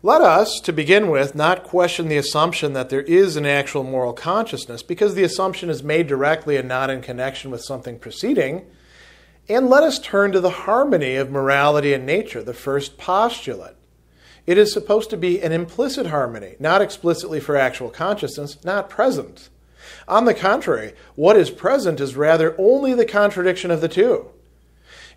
Let us, to begin with, not question the assumption that there is an actual moral consciousness, because the assumption is made directly and not in connection with something preceding. And let us turn to the harmony of morality and nature, the first postulate. It is supposed to be an implicit harmony, not explicitly for actual consciousness, not present. On the contrary, what is present is rather only the contradiction of the two.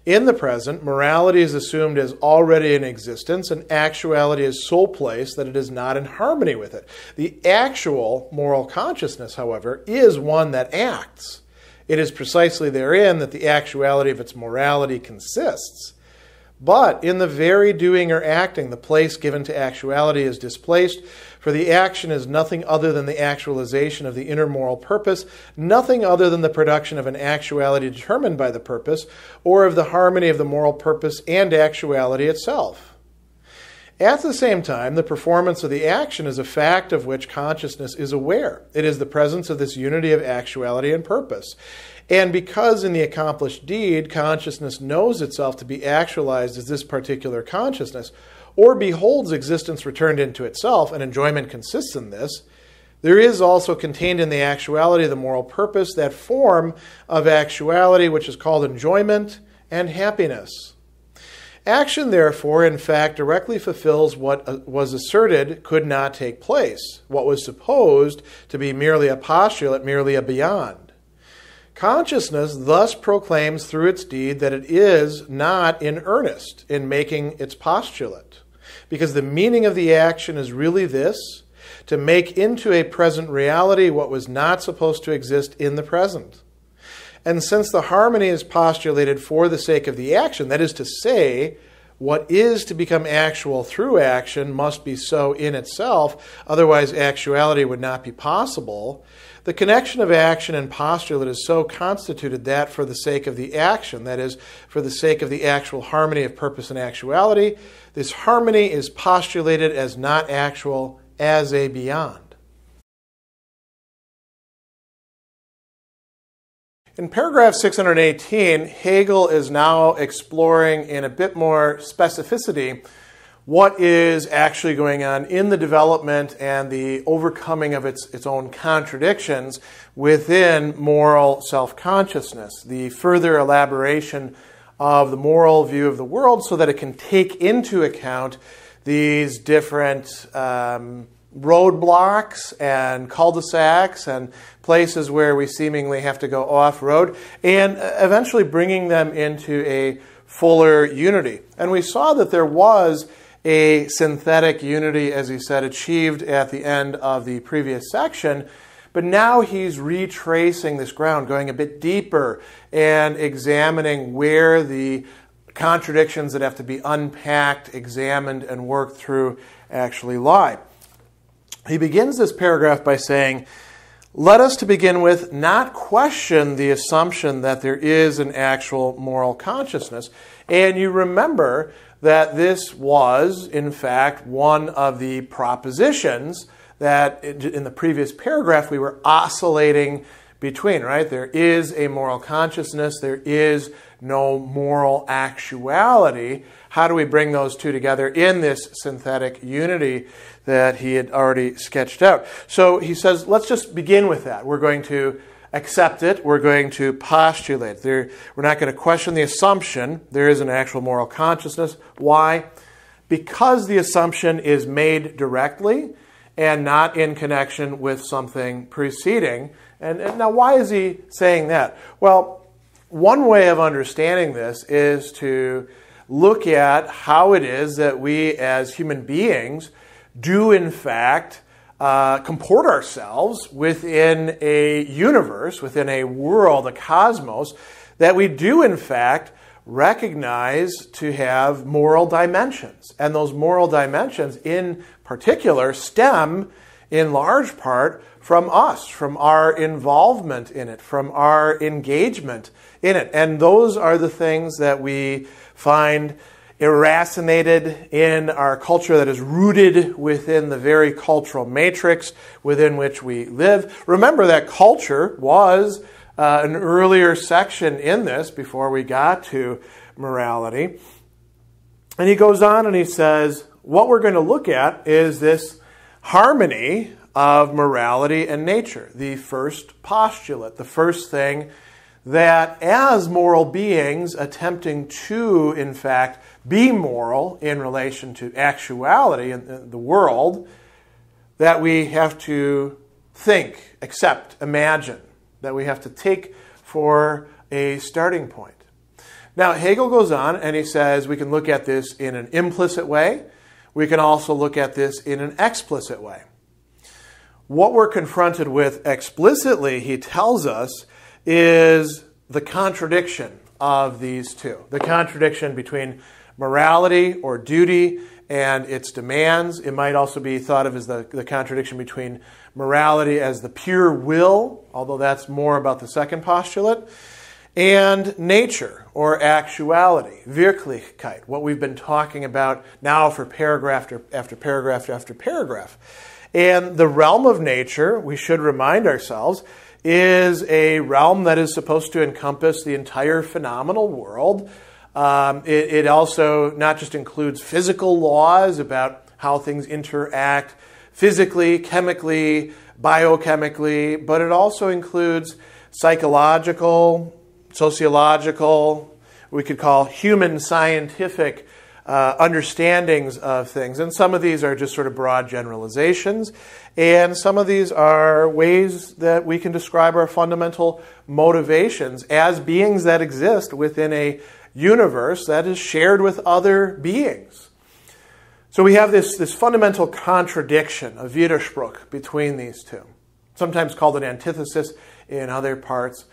In the present, morality is assumed as already in existence, and actuality is so placed that it is not in harmony with it. The actual moral consciousness, however, is one that acts. It is precisely therein that the actuality of its morality consists. But in the very doing or acting, the place given to actuality is displaced, for the action is nothing other than the actualization of the inner moral purpose, nothing other than the production of an actuality determined by the purpose, or of the harmony of the moral purpose and actuality itself. At the same time, the performance of the action is a fact of which consciousness is aware. It is the presence of this unity of actuality and purpose. And because in the accomplished deed, consciousness knows itself to be actualized as this particular consciousness, or beholds existence returned into itself, and enjoyment consists in this, there is also contained in the actuality of the moral purpose that form of actuality which is called enjoyment and happiness. Action, therefore, in fact, directly fulfills what was asserted could not take place, what was supposed to be merely a postulate, merely a beyond. Consciousness thus proclaims through its deed that it is not in earnest in making its postulate, because the meaning of the action is really this: to make into a present reality what was not supposed to exist in the present. And since the harmony is postulated for the sake of the action, that is to say, what is to become actual through action must be so in itself, otherwise actuality would not be possible, the connection of action and postulate is so constituted that for the sake of the action, that is, for the sake of the actual harmony of purpose and actuality, this harmony is postulated as not actual, as a beyond. In paragraph 618, Hegel is now exploring in a bit more specificity what is actually going on in the development and the overcoming of its own contradictions within moral self-consciousness, the further elaboration of the moral view of the world so that it can take into account these different roadblocks and cul-de-sacs and places where we seemingly have to go off-road, and eventually bringing them into a fuller unity. And we saw that there was a synthetic unity, as he said, achieved at the end of the previous section, but now he's retracing this ground, going a bit deeper and examining where the contradictions that have to be unpacked, examined, and worked through actually lie. He begins this paragraph by saying, let us to begin with not question the assumption that there is an actual moral consciousness. And you remember that this was, in fact, one of the propositions that in the previous paragraph we were oscillating between, right? There is a moral consciousness, there is no moral actuality. How do we bring those two together in this synthetic unity that he had already sketched out? So he says, let's just begin with that. We're going to accept it. We're going to postulate. We're not going to question the assumption there is an actual moral consciousness. Why? Because the assumption is made directly and not in connection with something preceding. And now, why is he saying that? Well, one way of understanding this is to look at how it is that we as human beings do, in fact, comport ourselves within a universe, within a world, a cosmos, that we do, in fact, recognize to have moral dimensions. And those moral dimensions, in particular, stem in large part from us, from our involvement in it, from our engagement in it. And those are the things that we find irracinated in our culture that is rooted within the very cultural matrix within which we live. Remember that culture was an earlier section in this before we got to morality. And he goes on and he says, what we're going to look at is this harmony of morality and nature, the first postulate, the first thing that as moral beings attempting to, in fact, be moral in relation to actuality in the world, that we have to think, accept, imagine, that we have to take for a starting point. Now, Hegel goes on and he says we can look at this in an implicit way. We can also look at this in an explicit way. What we're confronted with explicitly, he tells us, is the contradiction of these two. The contradiction between morality or duty and its demands. It might also be thought of as the contradiction between morality as the pure will, although that's more about the second postulate, and nature or actuality, Wirklichkeit, what we've been talking about now for paragraph after paragraph after paragraph. And the realm of nature, we should remind ourselves, is a realm that is supposed to encompass the entire phenomenal world. It also not just includes physical laws about how things interact physically, chemically, biochemically, but it also includes psychological, sociological, we could call human scientific understandings of things. And some of these are just sort of broad generalizations. And some of these are ways that we can describe our fundamental motivations as beings that exist within a universe that is shared with other beings. So we have this fundamental contradiction, a Widerspruch, between these two. Sometimes called an antithesis in other parts.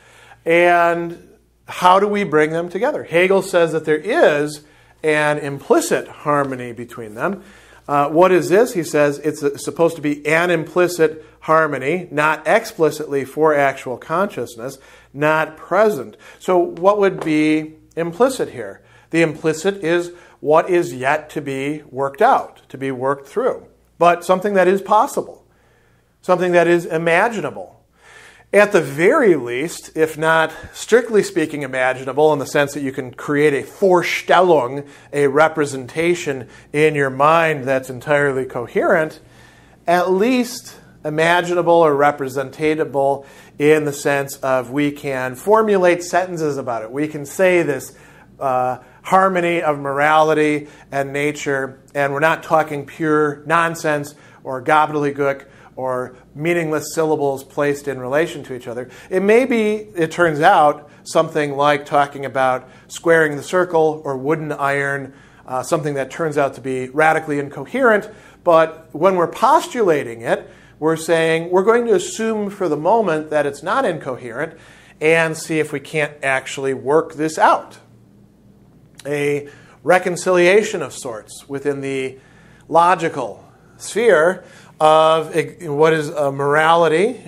And how do we bring them together? Hegel says that there is an implicit harmony between them. What is this? He says it's supposed to be an implicit harmony, not explicitly for actual consciousness, not present. So what would be implicit here? The implicit is what is yet to be worked out, to be worked through, but something that is possible, something that is imaginable. At the very least, if not strictly speaking imaginable in the sense that you can create a Vorstellung, a representation in your mind that's entirely coherent, at least imaginable or representatable in the sense of we can formulate sentences about it. We can say this harmony of morality and nature, and we're not talking pure nonsense or gobbledygook or meaningless syllables placed in relation to each other. It may be, it turns out, something like talking about squaring the circle or wooden iron, something that turns out to be radically incoherent. But when we're postulating it, we're saying we're going to assume for the moment that it's not incoherent and see if we can't actually work this out. A reconciliation of sorts within the logical sphere of what is a morality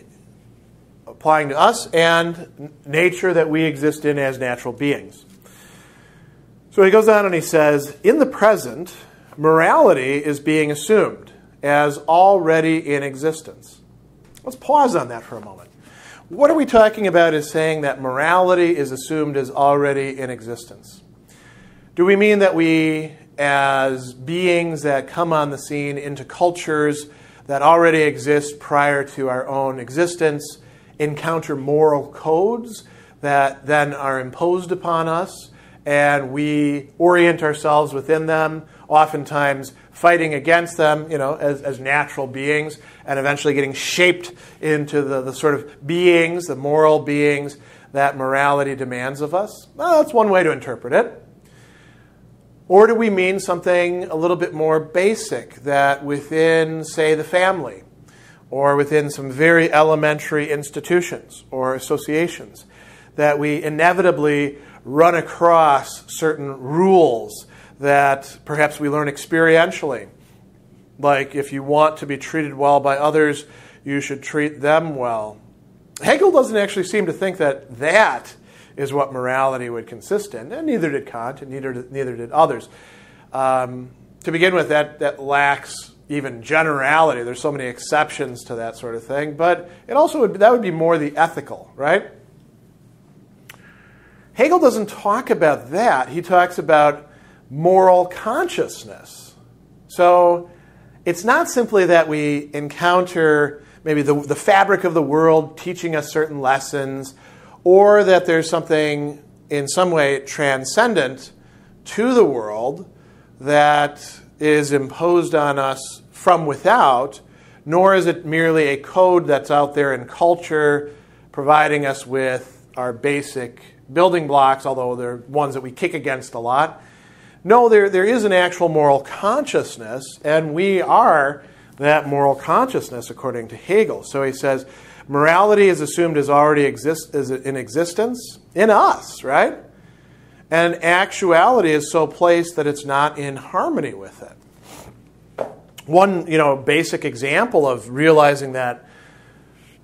applying to us and nature that we exist in as natural beings. So he goes on and he says, in the present, morality is being assumed as already in existence. Let's pause on that for a moment. What are we talking about as saying that morality is assumed as already in existence? Do we mean that we, as beings that come on the scene into cultures that already exist prior to our own existence, encounter moral codes that then are imposed upon us, and we orient ourselves within them, oftentimes fighting against them, as natural beings, and eventually getting shaped into the sort of beings, the moral beings that morality demands of us? Well, that's one way to interpret it. Or do we mean something a little bit more basic, that within, say, the family, or within some very elementary institutions or associations, that we inevitably run across certain rules that perhaps we learn experientially? Like, if you want to be treated well by others, you should treat them well. Hegel doesn't actually seem to think that that is what morality would consist in, and neither did Kant, and neither did others. To begin with, that lacks even generality. There's so many exceptions to that sort of thing, but it also that would be more the ethical, right? Hegel doesn't talk about that. He talks about moral consciousness. So it's not simply that we encounter maybe the fabric of the world teaching us certain lessons, or that there's something in some way transcendent to the world that is imposed on us from without, nor is it merely a code that's out there in culture providing us with our basic building blocks, although they're ones that we kick against a lot. No, there is an actual moral consciousness, and we are that moral consciousness according to Hegel. So he says, morality is assumed as already in existence in us, right? And actuality is so placed that it's not in harmony with it. One, basic example of realizing that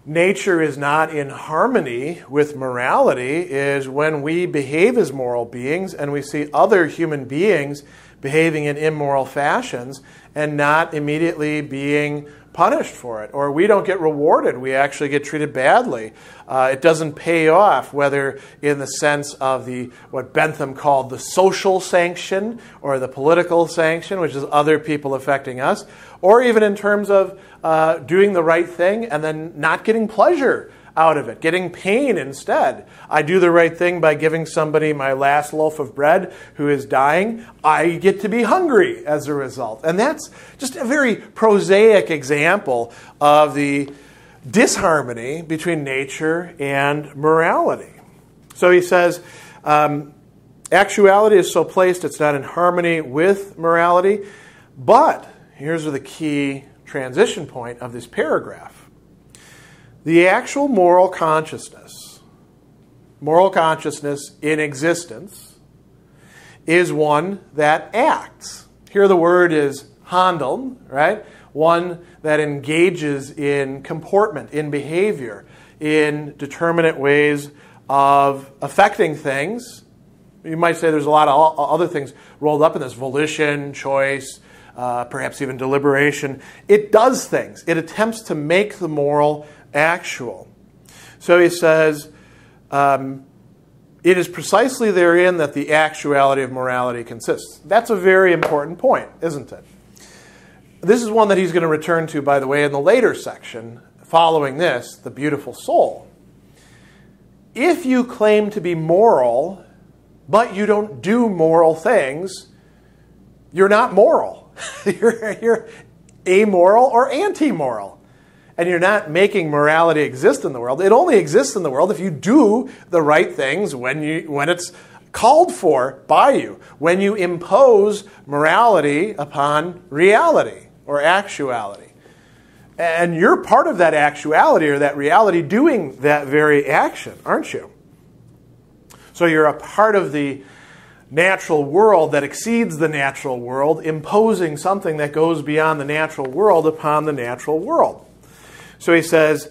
nature is not in harmony with morality is when we behave as moral beings and we see other human beings behaving in immoral fashions and not immediately being punished for it, or we don't get rewarded, we actually get treated badly. It doesn't pay off, whether in the sense of what Bentham called the social sanction or the political sanction, which is other people affecting us, or even in terms of doing the right thing and then not getting pleasure out of it, getting pain instead. I do the right thing by giving somebody my last loaf of bread who is dying. I get to be hungry as a result. And that's just a very prosaic example of the disharmony between nature and morality. So he says, actuality is so placed it's not in harmony with morality. But here's the key transition point of this paragraph. The actual moral consciousness in existence, is one that acts. Here the word is handeln, right? One that engages in comportment, in behavior, in determinate ways of affecting things. You might say there's a lot of other things rolled up in this: volition, choice, perhaps even deliberation. It does things. It attempts to make the moral actual. So he says, it is precisely therein that the actuality of morality consists. That's a very important point, isn't it? This is one that he's going to return to, by the way, in the later section, following this, the beautiful soul. If you claim to be moral, but you don't do moral things, you're not moral. You're amoral or anti-moral. And you're not making morality exist in the world. It only exists in the world if you do the right things when it's called for by you, when you impose morality upon reality or actuality. And you're part of that actuality or that reality doing that very action, aren't you? So you're a part of the natural world that exceeds the natural world, imposing something that goes beyond the natural world upon the natural world. So he says,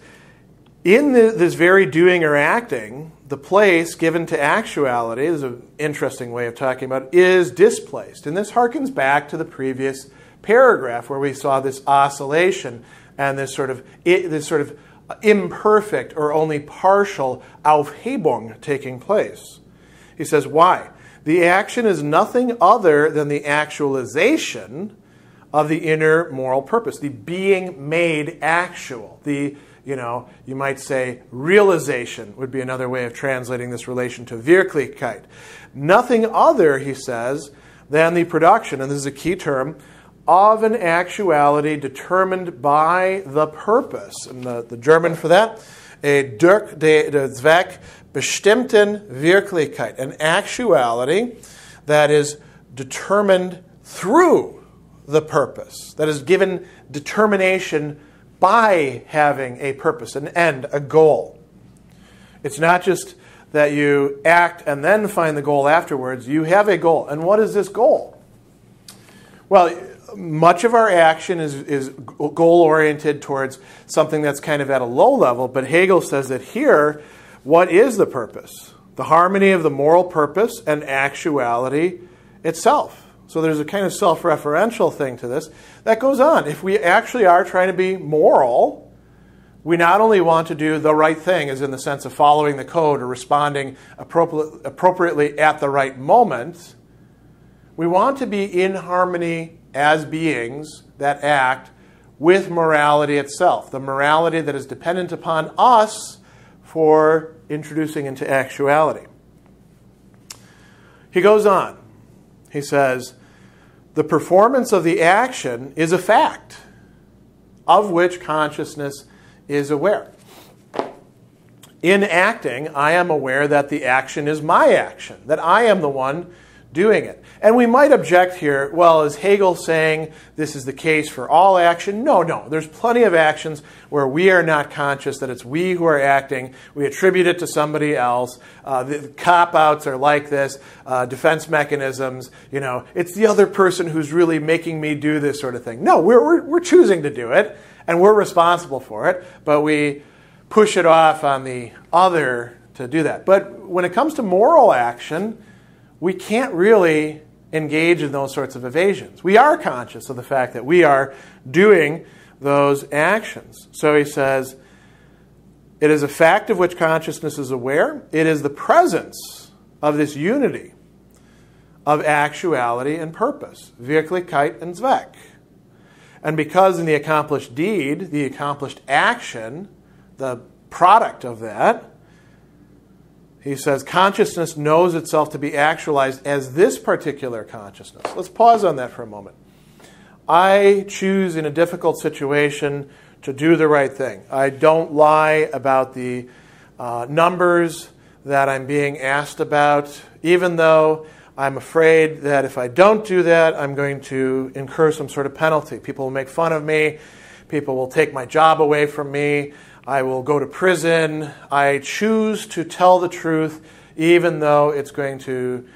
in this very doing or acting, the place given to actuality, this is an interesting way of talking about it, is displaced. And this harkens back to the previous paragraph where we saw this oscillation and this sort of imperfect or only partial Aufhebung taking place. He says, why? The action is nothing other than the actualization of the inner moral purpose, the being made actual. The, you might say realization would be another way of translating this relation to Wirklichkeit. Nothing other, he says, than the production, and this is a key term, of an actuality determined by the purpose. And the German for that, durch den Zweck bestimmten Wirklichkeit, an actuality that is determined through the purpose, that is given determination by having a purpose, an end, a goal. It's not just that you act and then find the goal afterwards. You have a goal. And what is this goal? Well, much of our action is goal-oriented towards something that's kind of at a low level, but Hegel says that here, what is the purpose? The harmony of the moral purpose and actuality itself. So there's a kind of self-referential thing to this that goes on. If we actually are trying to be moral, we not only want to do the right thing, as in the sense of following the code or responding appropriately at the right moment, we want to be in harmony as beings that act with morality itself, the morality that is dependent upon us for introducing into actuality. He goes on. He says, the performance of the action is a fact of which consciousness is aware. In acting, I am aware that the action is my action, that I am the one doing it. And we might object here, well, is Hegel saying this is the case for all action? No. There's plenty of actions where we are not conscious, that it's we who are acting. We attribute it to somebody else. The cop-outs are like this. Defense mechanisms, it's the other person who's really making me do this sort of thing. No, we're choosing to do it, and we're responsible for it, but we push it off on the other to do that. But when it comes to moral action, we can't really engage in those sorts of evasions. We are conscious of the fact that we are doing those actions. So he says, it is a fact of which consciousness is aware. It is the presence of this unity of actuality and purpose, Wirklichkeit and Zweck. And because in the accomplished deed, the accomplished action, the product of that, he says, consciousness knows itself to be actualized as this particular consciousness. Let's pause on that for a moment. I choose in a difficult situation to do the right thing. I don't lie about the numbers that I'm being asked about, even though I'm afraid that if I don't do that, I'm going to incur some sort of penalty. People will make fun of me. People will take my job away from me. I will go to prison. I choose to tell the truth, even though it's going to,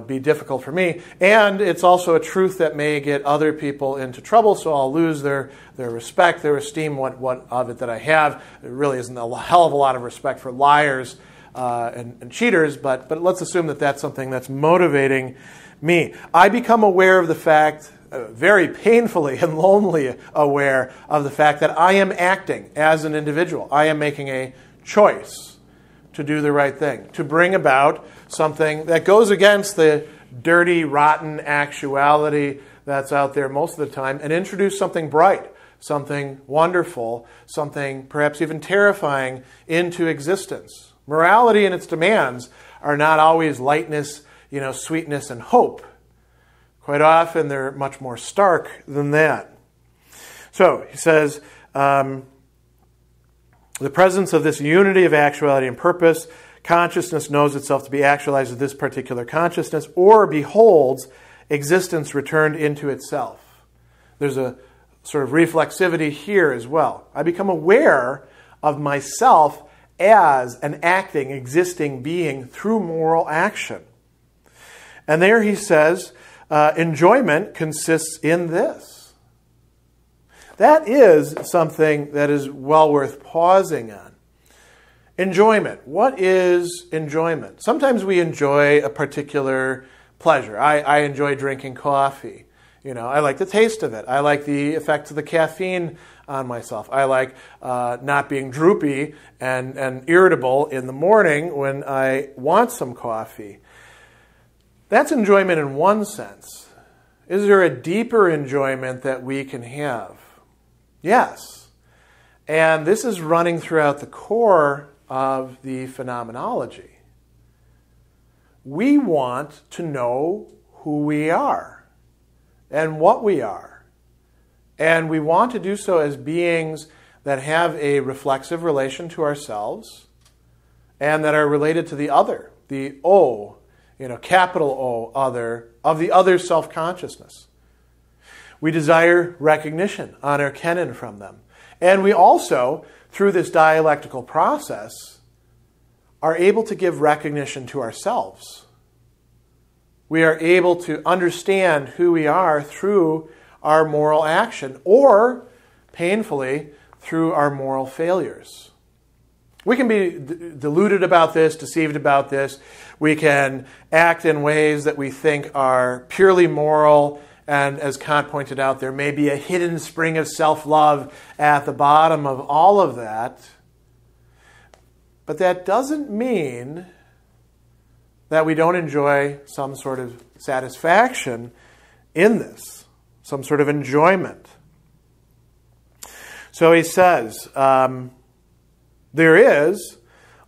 be difficult for me. And it's also a truth that may get other people into trouble, so I'll lose their respect, their esteem, what of it that I have. There really isn't a hell of a lot of respect for liars and cheaters, but let's assume that that's something that's motivating me. I become aware of the fact, very painfully and lonely aware of the fact that I am acting as an individual. I am making a choice to do the right thing, to bring about something that goes against the dirty, rotten actuality that's out there most of the time and introduce something bright, something wonderful, something perhaps even terrifying into existence. Morality and its demands are not always lightness, sweetness and hope. Quite often, they're much more stark than that. So, he says, the presence of this unity of actuality and purpose, consciousness knows itself to be actualized as this particular consciousness, or beholds existence returned into itself. There's a sort of reflexivity here as well. I become aware of myself as an acting, existing being through moral action. And there he says, enjoyment consists in this. That is something that is well worth pausing on. Enjoyment. What is enjoyment? Sometimes we enjoy a particular pleasure. I enjoy drinking coffee. I like the taste of it. I like the effects of the caffeine on myself. I like not being droopy and irritable in the morning when I want some coffee. That's enjoyment in one sense. Is there a deeper enjoyment that we can have? Yes. And this is running throughout the core of the phenomenology. We want to know who we are and what we are. And we want to do so as beings that have a reflexive relation to ourselves and that are related to the other, the O, capital O, other, of the other self-consciousness. We desire recognition, honor, kennen from them. And we also, through this dialectical process, are able to give recognition to ourselves. We are able to understand who we are through our moral action, or, painfully, through our moral failures. We can be deluded about this, deceived about this. We can act in ways that we think are purely moral, and as Kant pointed out, there may be a hidden spring of self-love at the bottom of all of that. But that doesn't mean that we don't enjoy some sort of satisfaction in this. some sort of enjoyment. So he says, there is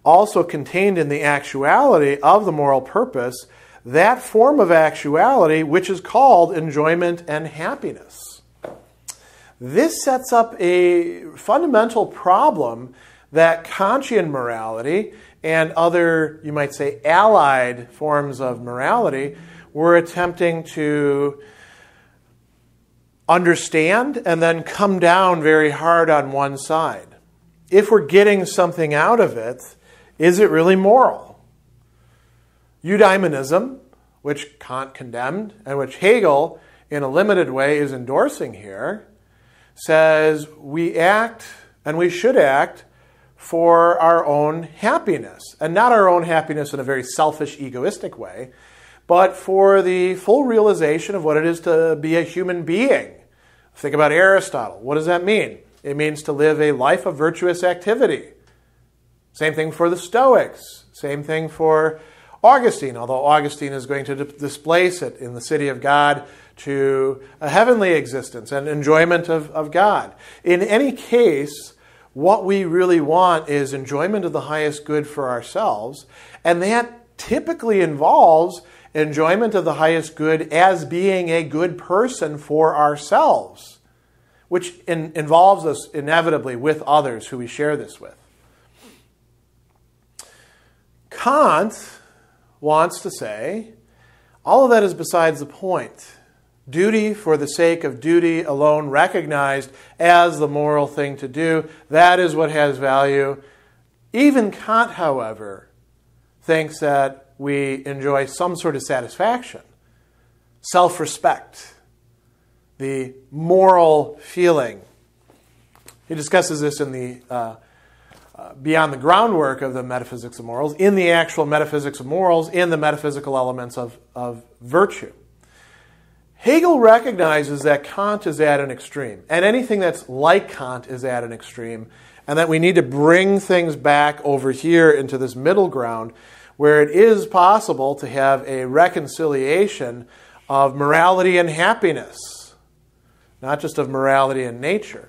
also contained in the actuality of the moral purpose that form of actuality which is called enjoyment and happiness. This sets up a fundamental problem that Kantian morality and other, you might say, allied forms of morality were attempting to understand and then come down very hard on one side. If we're getting something out of it, is it really moral? Eudaimonism, which Kant condemned and which Hegel, in a limited way, is endorsing here, says we act and we should act for our own happiness. And not our own happiness in a very selfish, egoistic way, but for the full realization of what it is to be a human being. Think about Aristotle. What does that mean? It means to live a life of virtuous activity. Same thing for the Stoics. Same thing for Augustine, although Augustine is going to displace it in the City of God to a heavenly existence and enjoyment of God. In any case, what we really want is enjoyment of the highest good for ourselves, and that typically involves enjoyment of the highest good as being a good person for ourselves, which involves us inevitably with others who we share this with. Kant wants to say, all of that is besides the point. Duty for the sake of duty alone, recognized as the moral thing to do, that is what has value. Even Kant, however, thinks that we enjoy some sort of satisfaction, self-respect, the moral feeling. He discusses this in the beyond the groundwork of the metaphysics of morals, in the actual metaphysics of morals, in the metaphysical elements of virtue. Hegel recognizes that Kant is at an extreme, and anything that's like Kant is at an extreme, and that we need to bring things back over here into this middle ground where it is possible to have a reconciliation of morality and happiness, not just of morality and nature.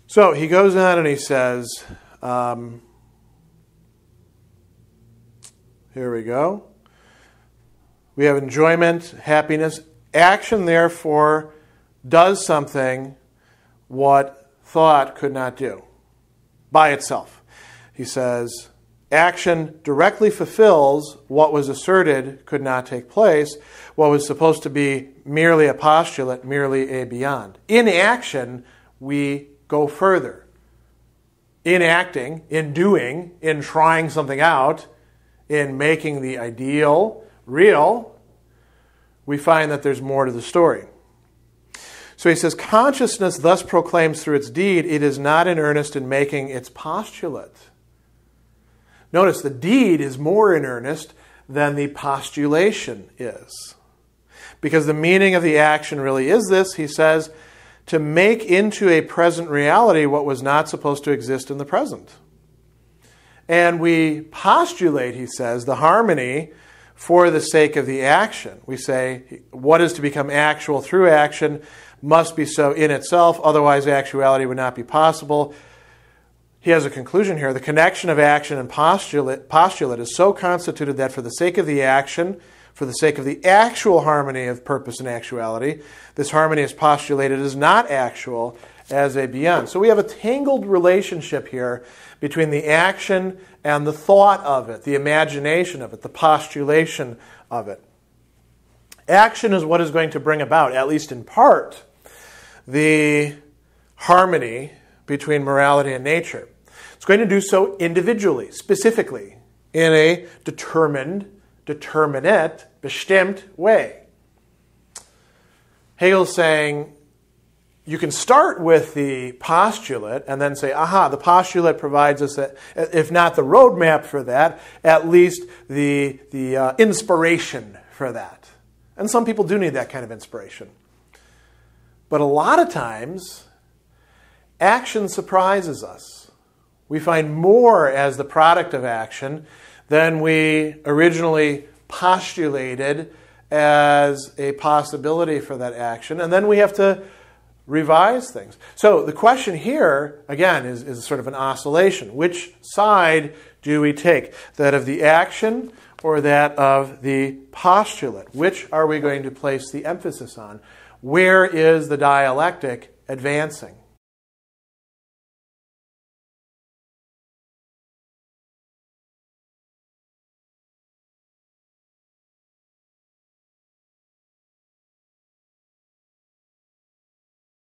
So he goes on and he says, here we go. We have enjoyment, happiness. Action, therefore, does something what thought could not do by itself. He says, action directly fulfills what was asserted could not take place, what was supposed to be merely a postulate, merely a beyond. In action, we go further. In acting, in doing, in trying something out, in making the ideal real, we find that there's more to the story. So he says, consciousness thus proclaims through its deed, it is not in earnest in making its postulate. Notice the deed is more in earnest than the postulation is. Because the meaning of the action really is this, he says, to make into a present reality what was not supposed to exist in the present. And we postulate, he says, the harmony for the sake of the action. We say what is to become actual through action must be so in itself, otherwise actuality would not be possible. He has a conclusion here. The connection of action and postulate is so constituted that for the sake of the action, for the sake of the actual harmony of purpose and actuality, this harmony is postulated as not actual, as a beyond. So we have a tangled relationship here between the action and the thought of it, the imagination of it, the postulation of it. Action is what is going to bring about, at least in part, the harmony between morality and nature. It's going to do so individually, specifically, in a determined, determinate, bestimmt way. Hegel's saying, you can start with the postulate and then say, aha, the postulate provides us, if not the roadmap for that, at least the inspiration for that. And some people do need that kind of inspiration. But a lot of times, action surprises us. We find more as the product of action than we originally postulated as a possibility for that action, and then we have to revise things. So the question here, again, is sort of an oscillation. Which side do we take? That of the action or that of the postulate? Which are we going to place the emphasis on? Where is the dialectic advancing?